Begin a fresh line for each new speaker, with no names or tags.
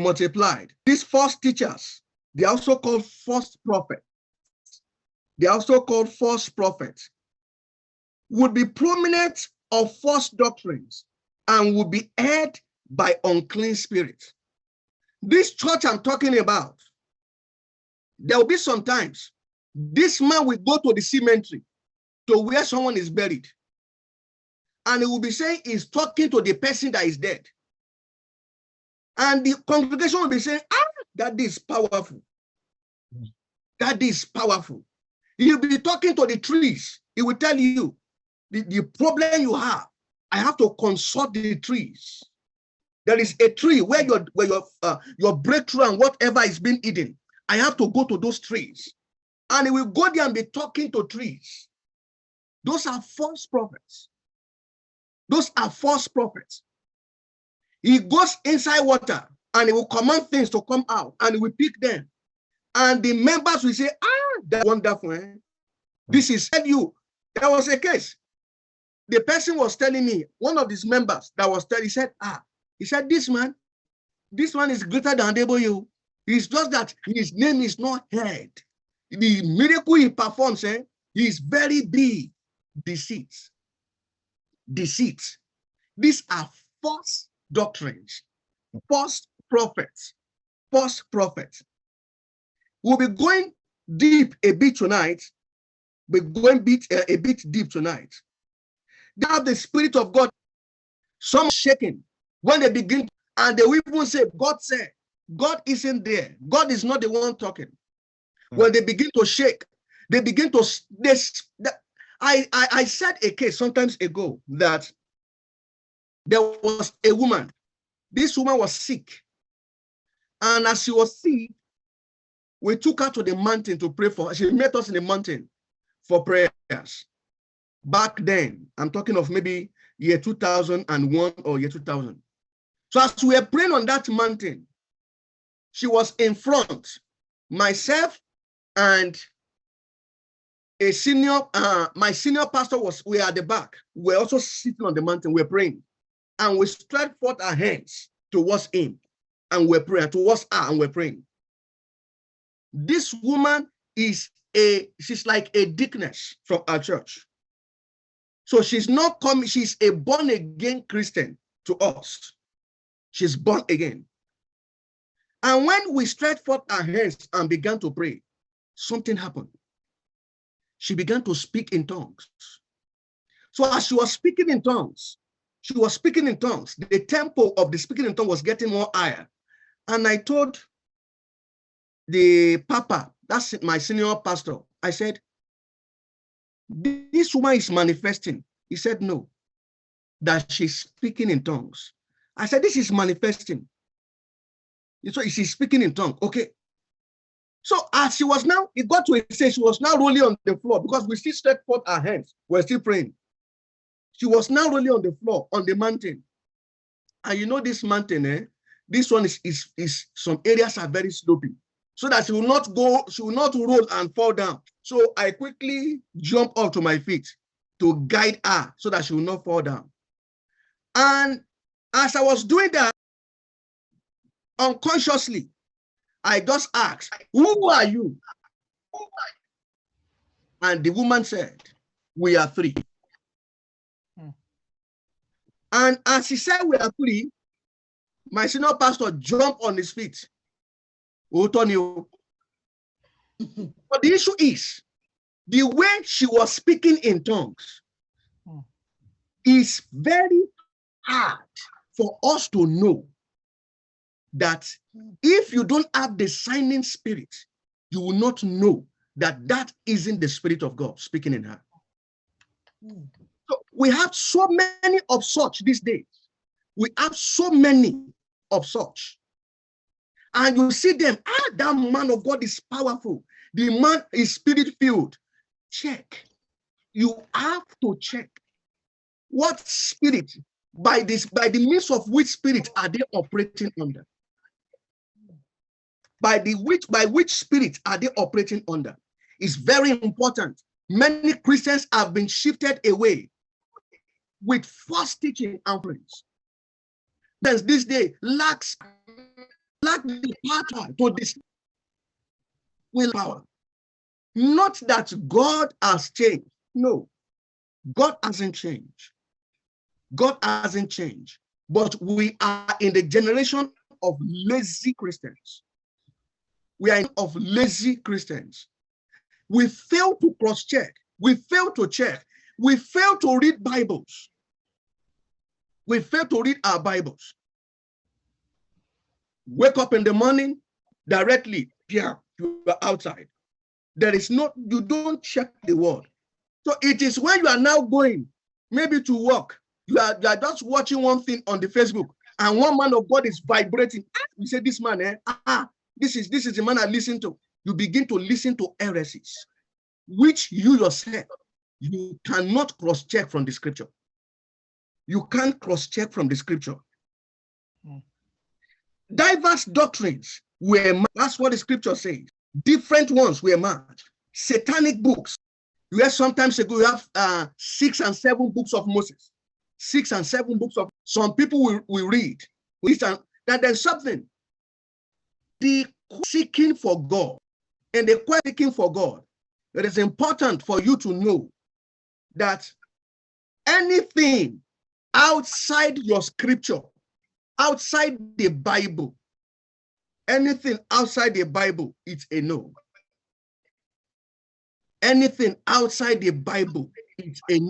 multiplied. These false teachers, they are also called false prophets. They are also called false prophets, would be prominent of false doctrines and would be heard by unclean spirits. This church I'm talking about, there will be sometimes this man will go to the cemetery to where someone is buried, and he will be saying he's talking to the person that is dead. And the congregation will be saying, that is powerful. That is powerful. He'll be talking to the trees. He will tell you, the problem you have, I have to consult the trees. There is a tree where your breakthrough and whatever is being eaten. I have to go to those trees. And he will go there and be talking to trees. Those are false prophets. Those are false prophets. He goes inside water and he will command things to come out and he will pick them. And the members will say, that's wonderful. Eh? This is you. There was a case. The person was telling me, one of these members that was telling, he said, this man is greater than Adeboye. It's just that his name is not heard. The miracle he performs, he is very big. Deceit. These are false doctrines, false prophets. We'll be going deep a bit tonight. We're going a bit deep tonight. They have the Spirit of God. Some shaking when they begin, and they will even say, God said, God isn't there. God is not the one talking. When they begin to shake, they begin to. I said a case sometimes ago that there was a woman. This woman was sick. And as she was sick, we took her to the mountain to pray for her. She met us in the mountain for prayers. Back then, I'm talking of maybe year 2001 or year 2000. So as we were praying on that mountain, she was in front. Myself and a senior, my senior pastor we were at the back. We're also sitting on the mountain, we're praying. And we stretched forth our hands towards him. And we're praying, towards her, and we're praying. This woman she's like a deaconess from our church. So she's not coming, she's a born-again Christian to us. She's born again. And when we stretched forth our hands and began to pray, something happened. She began to speak in tongues. So as she was speaking in tongues, the tempo of the speaking in tongues was getting more higher. And I told the Papa, that's my senior pastor, I said, this woman is manifesting. He said, no, that she's speaking in tongues. I said, this is manifesting. So she's speaking in tongues. Okay. So as she was now, it got to a stage, she was now rolling on the floor because we still stretched forth our hands. We're still praying. She was now rolling on the floor, on the mountain. And you know this mountain, this one is some areas are very slopey. So that she will not roll and fall down. So I quickly jumped up to my feet to guide her so that she will not fall down. And as I was doing that, unconsciously, I just asked, who are you? And the woman said, we are three. And as she said we are three, my senior pastor jumped on his feet. But the issue is, the way she was speaking in tongues is very hard for us to know that if you don't have the signing spirit, you will not know that that isn't the Spirit of God speaking in her. So we have so many of such these days. We have so many of such. And you see them, that man of God is powerful. The man is spirit-filled. Check. You have to check what spirit, by the means of which spirit are they operating under? By which spirit are they operating under? It's very important. Many Christians have been shifted away with false teaching and friends. This day lacks lack the power to discern willpower. Not that God has changed. No, God hasn't changed. God hasn't changed. But we are in the generation of lazy Christians. We are of lazy Christians. We fail to cross-check. We fail to check. We fail to read Bibles. We fail to read our Bibles. Wake up in the morning, directly, yeah, you are outside. There is no, you don't check the word. So it is when you are now going, maybe to work, you are just watching one thing on the Facebook, and one man of God is vibrating. You say, this man, this is the man I listen to. You begin to listen to heresies, which you yourself, you cannot cross-check from the scripture. You can't cross-check from the scripture. Diverse doctrines were, that's what the scripture says. Different ones were marked. Satanic books. You have sometimes ago, you have 6 and 7 books of Moses. 6 and 7 books of, some people will read. That there's something. The seeking for God and the seeking for God, it is important for you to know that anything outside your scripture, outside the Bible, anything outside the Bible, it's a no. Anything outside the Bible, it's a no.